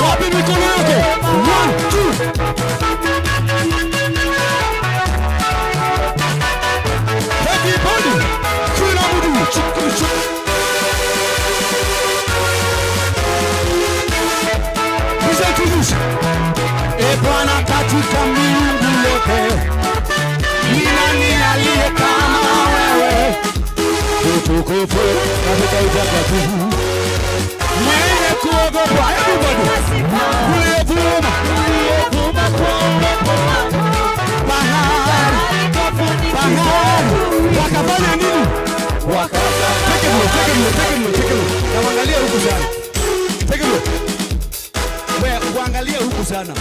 Wapi mikono yake? 1, 2. Everybody, kila mtu chukua. Mzee Bwana katika miungu yote, ni nani aliye kama wewe? Utukufu katika utakatifu, mwenye kuogopa. Everybody, uliyevuma kwa upepo wako, bahari wakafanya nini? Take it. Naangalia huku sana. Take it. Wewe uangalie huku sana.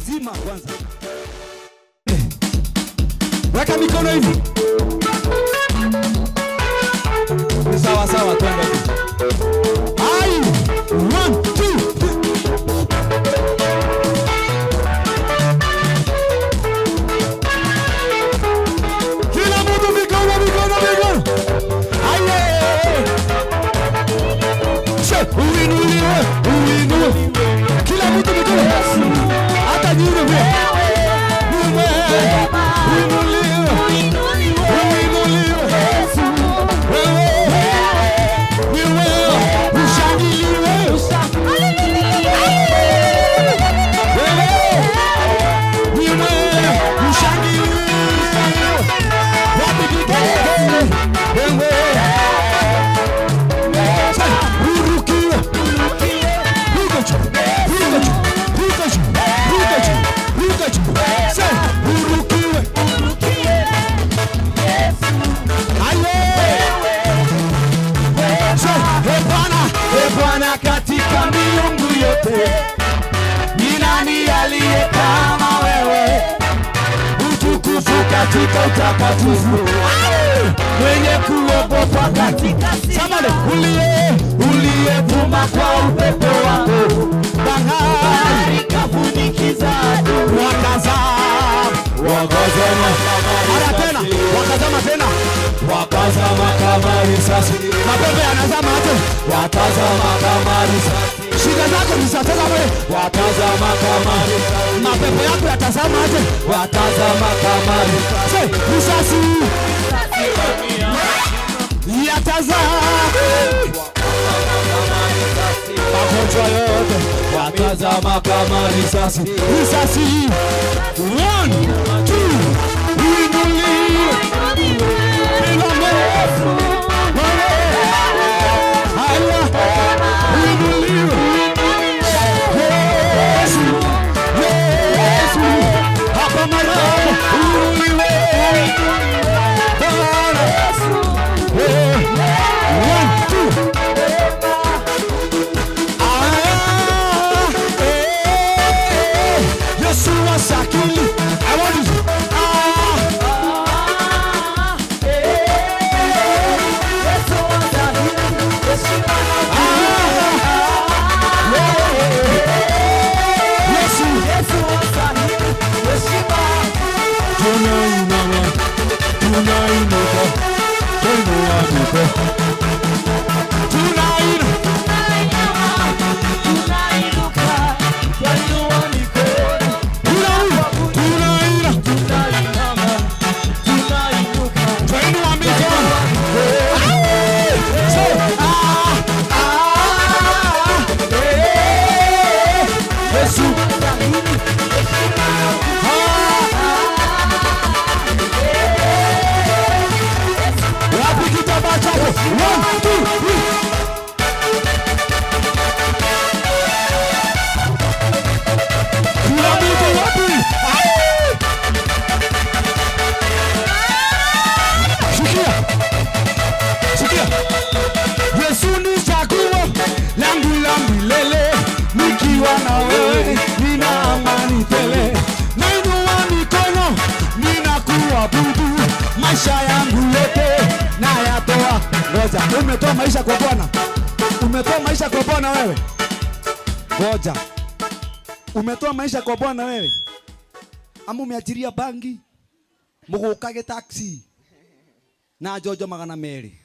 Zima kwanza. Weka mikono hivi. Sawa, twende. Ai, 1, 2. Kila mtu mikono. Aye. Uinuliwe. Kila mtu mikono. Hata nyinyi wewe. Bwana katika miungu yote, ni nani aliye kama wewe? Utukufu katika utakatifu, mwenye kuogopwa katika sifa, uliyevuma kwa upepo wako, bahari kafunikiza adui. Wakazama kama risasi. Mapepo yanazama aje? Watazama kama risasi. Shida zako zisatazama wewe. Watazama kama risasi. Mapepo yako yatazama aje? Watazama kama risasi. Risasi. Yatazama. Magonjwa yote watazama kama risasi. 1, 2. Umetoa maisha kwa Bwana. Umetoa maisha kwa Bwana wewe. Ngoja. Umetoa maisha kwa Bwana wewe. Ama umeajiria bangi. Mugukage taxi. Na Jojo magana meri.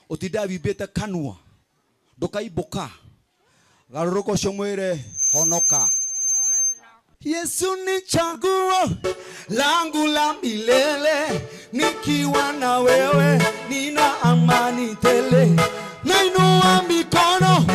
Utida bibeta kanua. Ndukaibuka. Garuroko shomwere honoka. Yesu ni chaguo langu la milele, nikiwa na wewe nina amani tele. Nainua mikono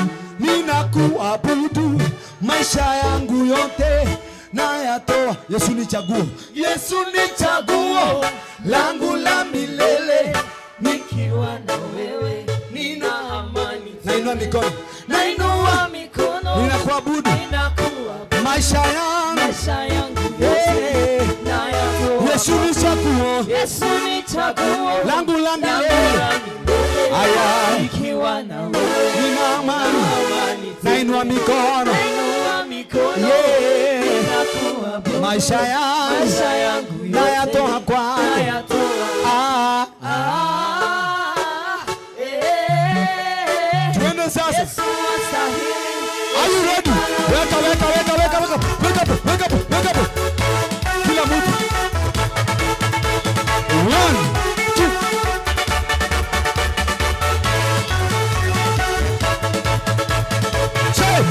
ninakuabudu, maisha yangu yote nayatoa. Yesu ni chaguo, Yesu ni chaguo langu la milele, nikiwa na wewe nina amani tele. Nainua mikono, nainua mikono ninakuabudu, maisha yangu yote nayatoa. Yesu ni chaguo, Yesu ni chaguo langu la milele, aya nikiwa na wewe nina amani. Nainua mikono, ninakuabudu, maisha yangu nayatoa kwako. Twende sasa. Are you ready? Wake up. Kila mtu. 1, 2. Say,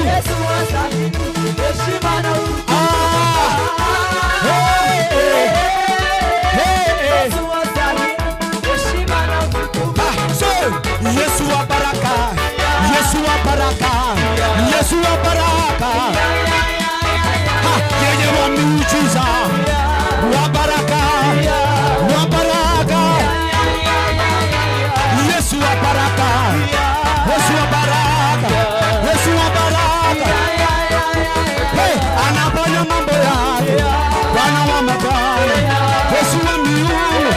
Yesu wastahili. Heshima na utukufu. Yesu wastahili. Heshima na utukufu. Yesu wa baraka, Yesu wa baraka, Yesu wa baraka, yeye wa miujiza, wa baraka, wa baraka, Yesu wa baraka, Yesu wa baraka, Yesu wa baraka. Hey, anaponya mambo yake, Bwana wa mabwana, Yesu wa miungu,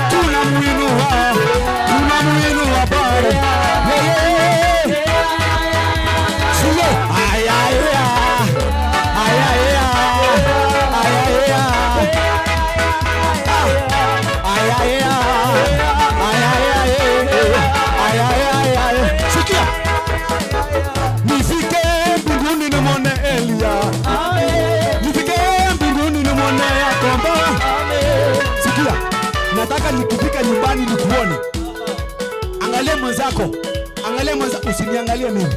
tunamuinua Bwana. Sikia. Nifike mbinguni nimwone Elia. Nifike mbinguni nimwone Yakobo. Sikia. Nataka nikifika nyumbani nikuone. Angalia mwenzako, usiniangalie mimi.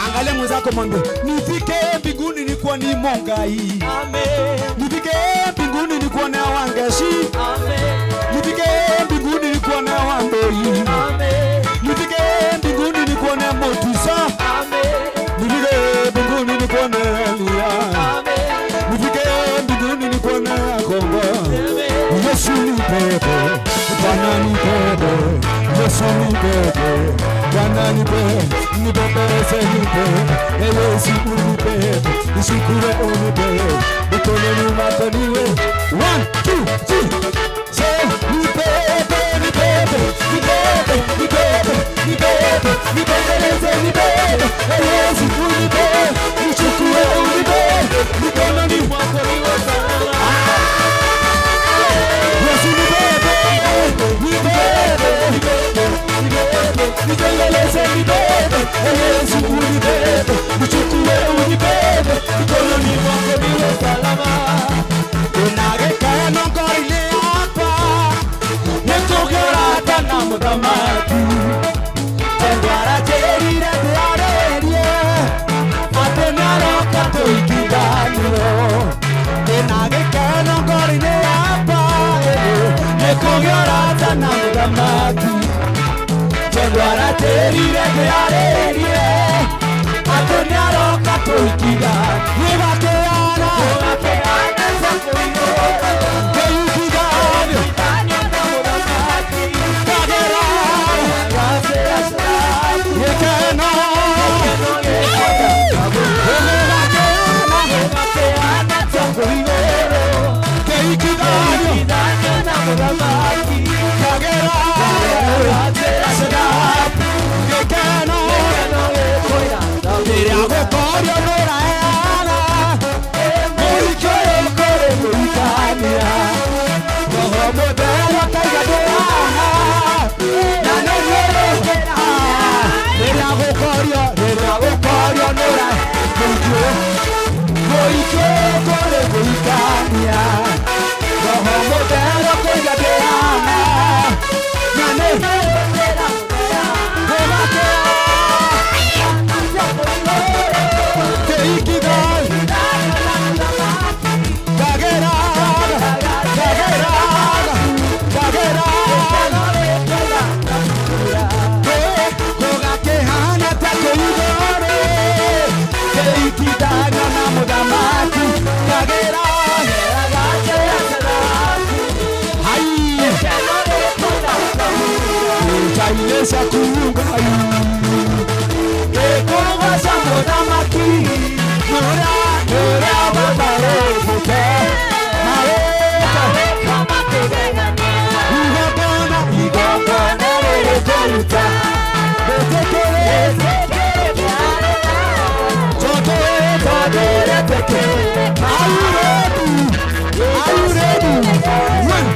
Angalia mwenzako mwambie, nifike mbinguni nikuone Mongai. Amen. Nifike mbinguni nikuone Wangeshi. Amen. Nifike mbinguni nikuone Wamboi. Amen. Nifike mbinguni nikuone Motusa. Amen. Nifike mbinguni nikuone Elia. Amen. Nifike mbinguni nikuone Yakobo. Amen. Yesu ni bebe, Bwana ni bebe. Yesu ni bebe, Bwana ni bebe, ni bebe nipe, Yesu ni bebe, nishukuru ni bebe, mikononi mwako niwe. 1, 2, 3. Say ni bebe, ni bebe, ni bebe, ni bebe, ni bebe, ni bebe, ni bebe, Yesu ni bebe, nishukuru ni bebe, mikononi mwako niwe salama. Yesu ni bebe, ni bebe, ni bebe, niteleleze nibebe, Yesu unibebe, nichukue unibebe, mikononi mwako niwe salama. Unagekaya nongorile hapa, netogera na mudamaki, tengwara jerire tearerie, atenaro kato ikiganiro. Unagekaya nongorile hapa, netogera na mudamaki, tengwara terire tearerie, atenaro kato ikiganiro. Yeah. Yesa kuunga Ekonga samona maki Nora babare puta Kama keganya Igabana rere toluta Betekere Todere teke Are you ready? Run!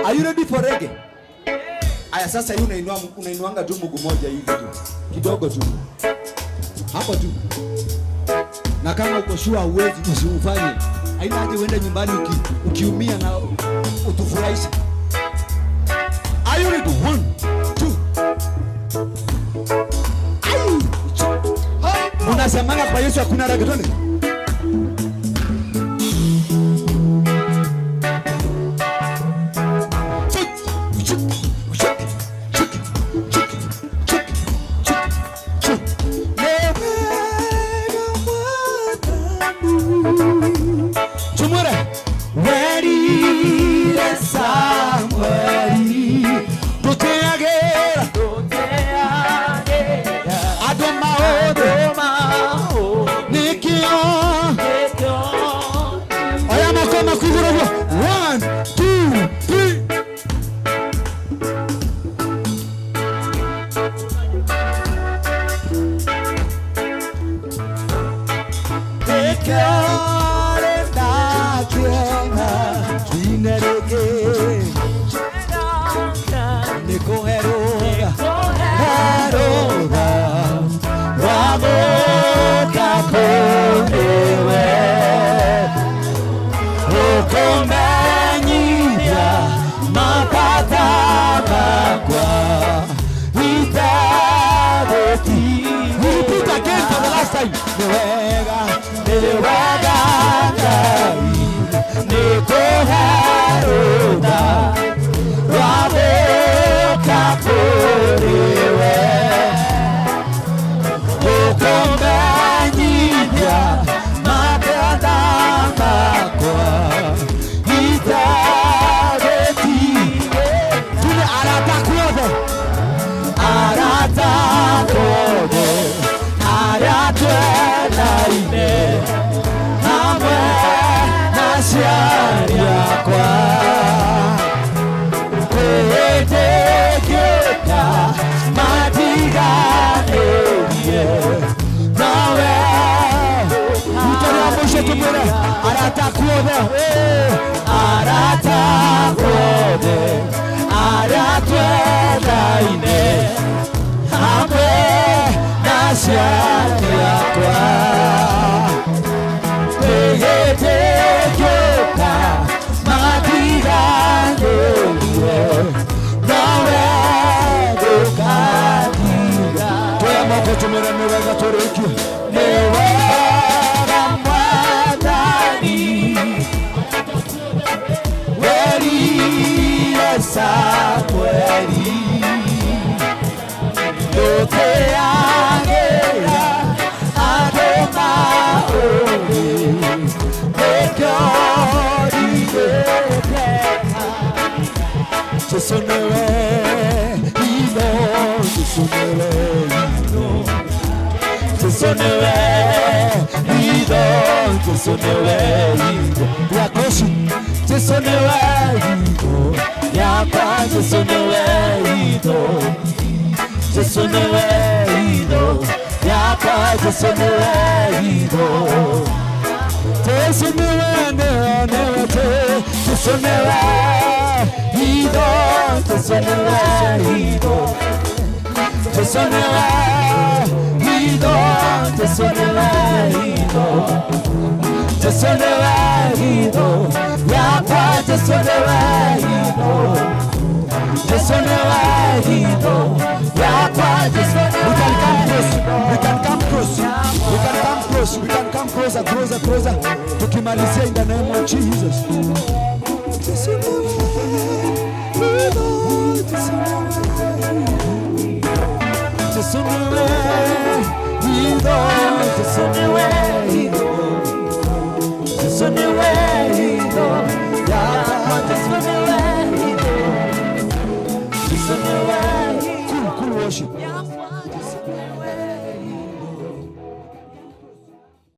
Are you ready for reggae? Aya, sasa hii unainuanga tu mguu moja hivi tu. Kidogo tu. Hapo tu. Na kama uko sure uwezi usifanye. Haina haja uende nyumbani ukiumia na utufurahisha. Are you ready? 1 2. Unasemanga kwa Yesu hakuna reggae. Samuel, yo te amo. Jisonewe Ido, Jisonewe Ido, Jisonewe Ido, Jisonewe Ido, Yakoshi, Jisonewe Ido, Yakwa, Jisonewe Ido, Jisonewe Ido, Yakwa, Jisonewe Ido, Jisonewe Jisonewe Ido, Jisonewe Ido, Jisonewe Ido, Jisonewe Ido, Jisonewe Ido, Yakwa, Jisonewe Ido, Jisonewe Ido, Yakwa, Jisonewe. We can come close, we can come close, we can come closer, closer, closer. Tukimalizia in the name of Jesus. Jisonewe Ido, Jisonewe Ido, Jisonewe Ido, Jisonewe Ido, Yakwa, Jisonewe Ido, Jisonewe. Cool worship.